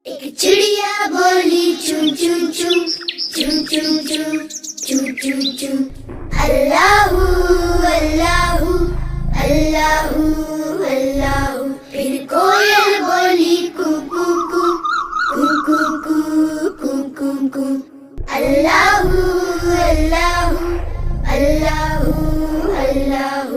ایک چڑیا بولی چون چون چون چون چون چون چون چون چون اللہ اللہ اللہ اللہ. پھر کوئل بولی کو کو کو کو کو کو کو کو کو اللہ اللہ اللہ اللہ.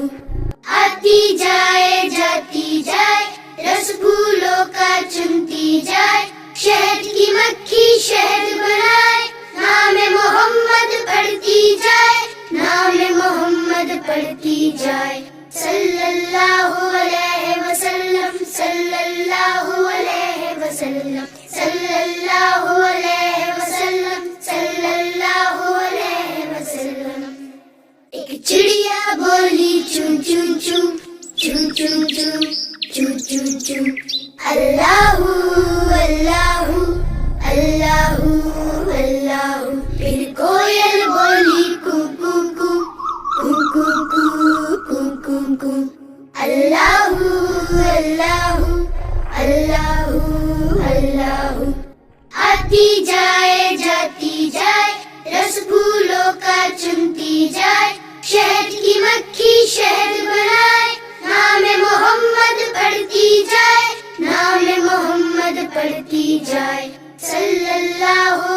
آتی جائے جاتی جائے رس پھولوں کا چنتی جائے شہد کی مکھی شہد بنائے نام محمد پڑھتی جائے نام محمد پڑھتی جائے صلی اللہ علیہ وسلم صلی اللہ علیہ وسلم صلی اللہ علیہ وسلم صلی اللہ علیہ وسلم. ایک چڑیا بولی چون چون چون چون چون چون چون چون چون اللہ اللہ اللہ اللہ. پھر کوئل بولی کو کو کو کو کو کو کو کو کو اللہ اللہ اللہ اللہ. آتی جائے جاتی جائے رس پھولوں کا چنتی جائے شہد کی مکھی شہد بنائے نام محمد پڑھتی جائے نام محمد پڑھتی جائے صلی اللہ